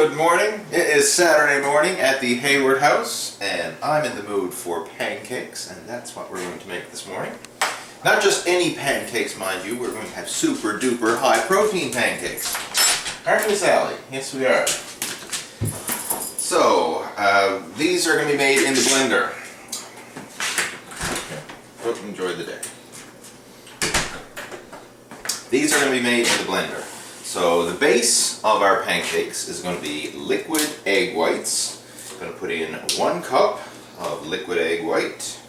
Good morning. It is Saturday morning at the Hayward house, and I'm in the mood for pancakes, and that's what we're going to make this morning. Not just any pancakes, mind you, we're going to have super duper high protein pancakes. Aren't we, Sally? Yes, we are. So, these are going to be made in the blender. Hope you enjoyed the day. These are going to be made in the blender. So the base of our pancakes is going to be liquid egg whites. I'm going to put in 1 cup of liquid egg white.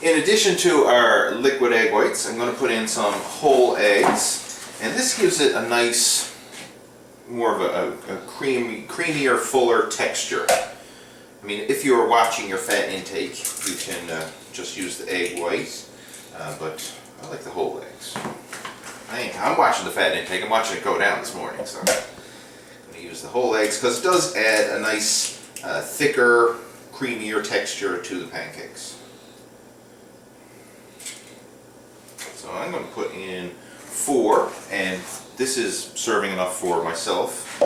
In addition to our liquid egg whites, I'm going to put in some whole eggs, and this gives it a nice, more of a creamier, fuller texture. I mean, if you're watching your fat intake, you can just use the egg white, but I like the whole eggs. I'm watching the fat intake. I'm watching it go down this morning, so I'm going to use the whole eggs because it does add a nice, thicker, creamier texture to the pancakes. So I'm going to put in 4, and this is serving enough for myself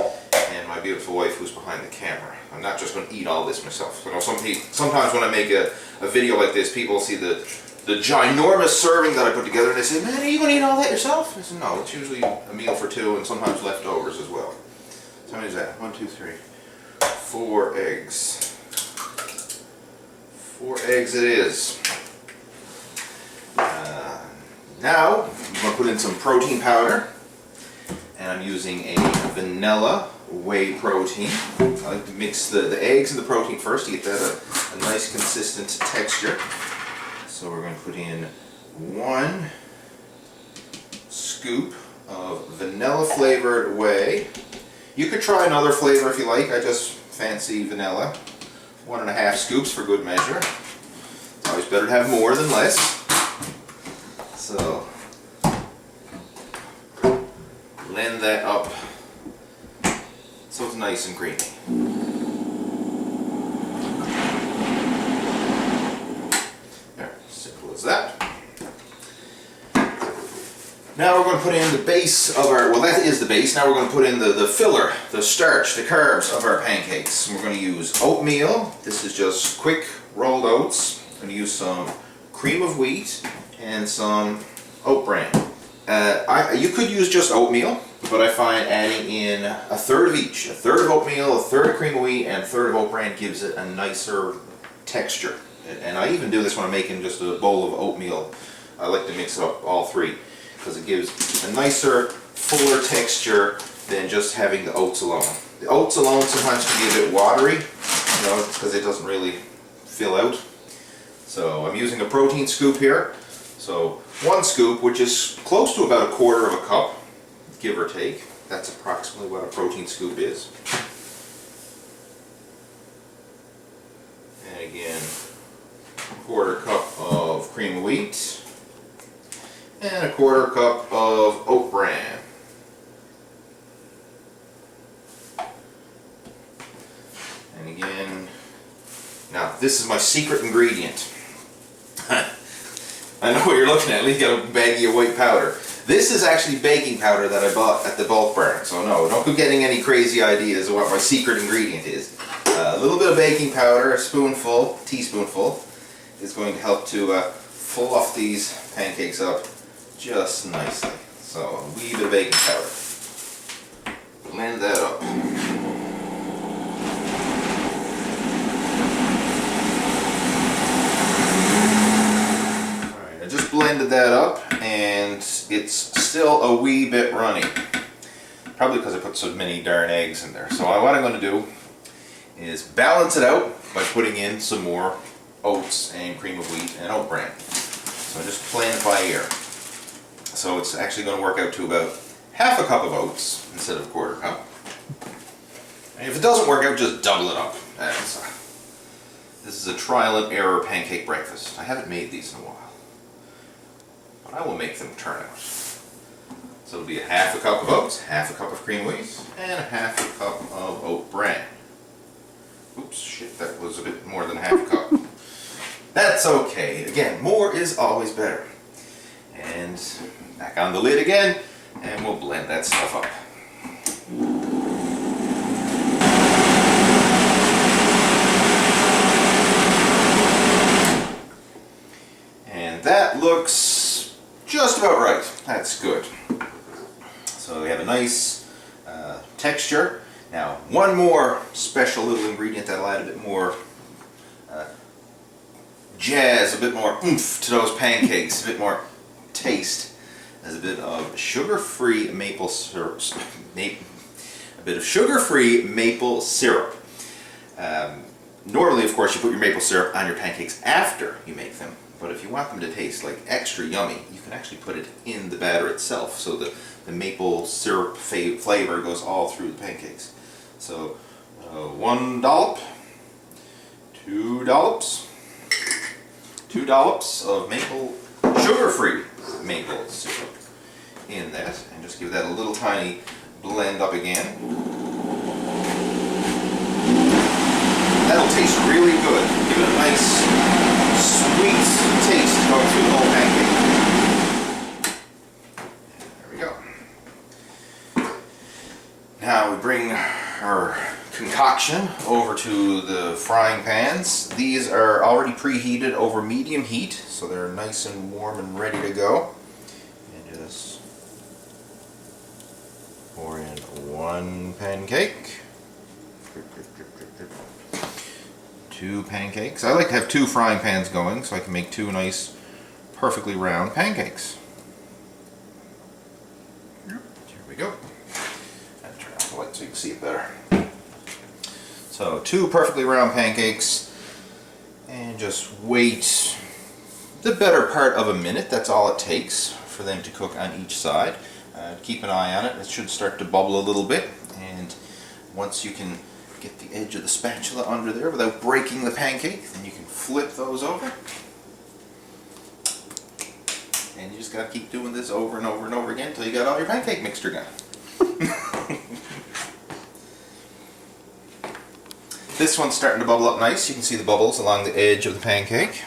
and my beautiful wife who's behind the camera. I'm not just going to eat all this myself. You know, sometimes when I make a video like this, people see the ginormous serving that I put together, and they say, "Man, are you going to eat all that yourself?" I said, "No, it's usually a meal for 2 and sometimes leftovers as well." So how many is that? 1, 2, 3, 4 eggs. 4 eggs it is. Now, I'm going to put in some protein powder, and I'm using a vanilla whey protein. I like to mix the eggs and the protein first to get that a nice consistent texture. So we're going to put in 1 scoop of vanilla flavored whey. You could try another flavor if you like. I just fancy vanilla. 1.5 scoops for good measure. It's always better to have more than less. So blend that up so it's nice and creamy. That. Now we're going to put in the base of our, well, that is the base. Now we're going to put in the filler, the starch, the carbs of our pancakes. And we're going to use oatmeal. This is just quick rolled oats. I'm going to use some cream of wheat and some oat bran. You could use just oatmeal, but I find adding in 1/3 of each. 1/3 of oatmeal, 1/3 of cream of wheat, and 1/3 of oat bran gives it a nicer texture. And I even do this when I'm making just a bowl of oatmeal. I like to mix up all 3 because it gives a nicer, fuller texture than just having the oats alone. The oats alone sometimes can be a bit watery, you know, because it doesn't really fill out. So I'm using a protein scoop here. So 1 scoop, which is close to about 1/4 of a cup, give or take. That's approximately what a protein scoop is. And again, 1/4 cup of cream of wheat and 1/4 cup of oat bran. And again, now this is my secret ingredient. I know what you're looking at. You got a baggie of white powder. This is actually baking powder that I bought at the bulk barn. So no, don't go getting any crazy ideas of what my secret ingredient is. A little bit of baking powder, a teaspoonful, is going to help to fluff these pancakes up just nicely. So a wee bit of baking powder. Blend that up. Alright, I just blended that up and it's still a wee bit runny. Probably because I put so many darn eggs in there. So what I'm going to do is balance it out by putting in some more oats and cream of wheat and oat bran. So I just plan it by ear. So it's actually going to work out to about 1/2 cup of oats instead of 1/4 cup. And if it doesn't work out, just double it up. This is a trial and error pancake breakfast. I haven't made these in a while, but I will make them turn out. So it'll be 1/2 cup of oats, 1/2 cup of cream of wheat, and 1/2 cup of oat bran. Oops, shit, that was a bit more than 1/2 cup. That's okay. Again, more is always better. And back on the lid again, and we'll blend that stuff up. And that looks just about right. That's good. So we have a nice texture. Now, one more special little ingredient that'll add a bit more jazz, a bit more oomph to those pancakes, a bit more taste. There's a bit of sugar-free maple syrup. A bit of sugar-free maple syrup. Normally, of course, you put your maple syrup on your pancakes after you make them. But if you want them to taste like extra yummy, you can actually put it in the batter itself, so the maple syrup flavor goes all through the pancakes. So 1 dollop, 2 dollops, 2 dollops of sugar-free maple syrup in that, and just give that a little tiny blend up again. That'll taste really good. Give it a nice sweet taste going through the whole pancake. There we go. Now we bring our concoction over to the frying pans. These are already preheated over medium heat, so they're nice and warm and ready to go. And just pour in 1 pancake. 2 pancakes. I like to have 2 frying pans going so I can make 2 nice, perfectly round pancakes. Here we go. I'll turn off the light so you can see it better. So 2 perfectly round pancakes, and just wait the better part of a minute. That's all it takes for them to cook on each side. Keep an eye on it. It should start to bubble a little bit, and once you can get the edge of the spatula under there without breaking the pancake, then you can flip those over. And you just got to keep doing this over and over and over again until you got all your pancake mixture done. This one's starting to bubble up nice. You can see the bubbles along the edge of the pancake.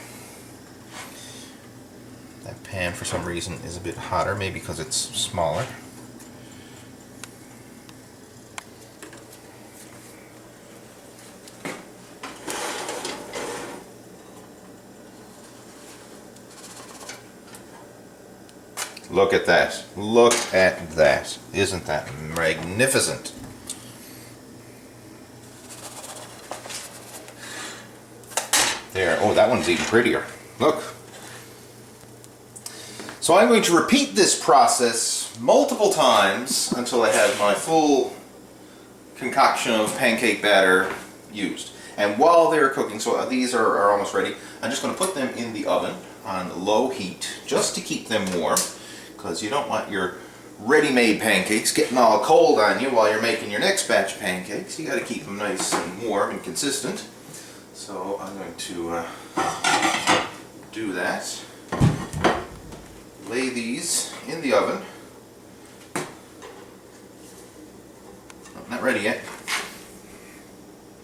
That pan, for some reason, is a bit hotter, maybe because it's smaller. Look at that. Look at that. Isn't that magnificent? There. Oh, that one's even prettier. Look. So I'm going to repeat this process multiple times until I have my full concoction of pancake batter used. And while they're cooking, so these are almost ready, I'm just going to put them in the oven on low heat just to keep them warm, because you don't want your ready-made pancakes getting all cold on you while you're making your next batch of pancakes. You got to keep them nice and warm and consistent. So I'm going to do that. Lay these in the oven. Oh, not ready yet.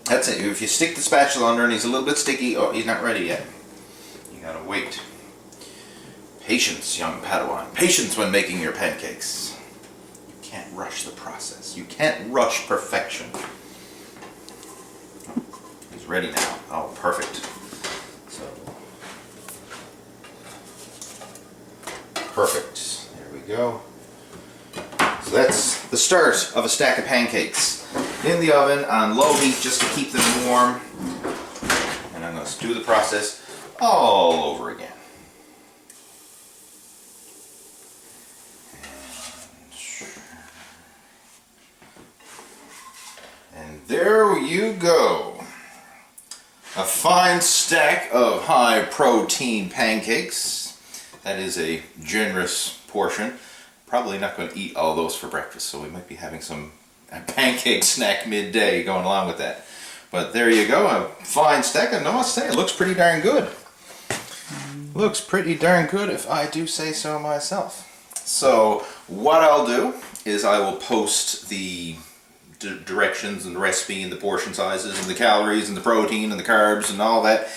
That's it. If you stick the spatula under and he's a little bit sticky, oh, he's not ready yet. You gotta wait. Patience, young Padawan. Patience when making your pancakes. You can't rush the process. You can't rush perfection. He's ready now. Oh, perfect. So, perfect. There we go. So that's the start of a stack of pancakes. In the oven on low heat just to keep them warm. And I'm going to do the process all over again. And there you go. A fine stack of high protein pancakes. That is a generous portion. Probably not going to eat all those for breakfast, so we might be having some pancake snack midday going along with that. But there you go, a fine stack, and I must say it looks pretty darn good. Looks pretty darn good if I do say so myself. So what I'll do is I will post the directions and the recipe and the portion sizes and the calories and the protein and the carbs and all that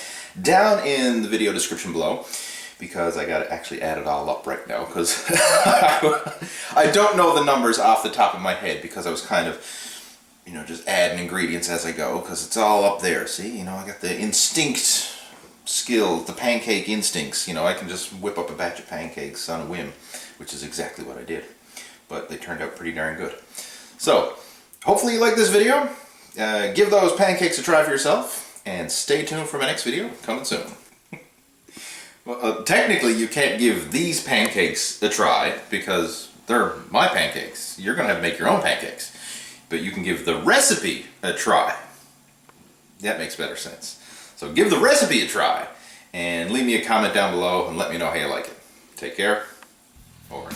down in the video description below, because I got to actually add it all up right now, because I don't know the numbers off the top of my head, because I was kind of, just adding ingredients as I go, because it's all up there. See, I got the instinct skills, the pancake instincts. You know, I can just whip up a batch of pancakes on a whim, which is exactly what I did. But they turned out pretty darn good. So, hopefully you like this video. Give those pancakes a try for yourself, and stay tuned for my next video coming soon. Well, technically you can't give these pancakes a try because they're my pancakes. You're going to have to make your own pancakes. But you can give the recipe a try. That makes better sense. So give the recipe a try and leave me a comment down below and let me know how you like it. Take care. Over.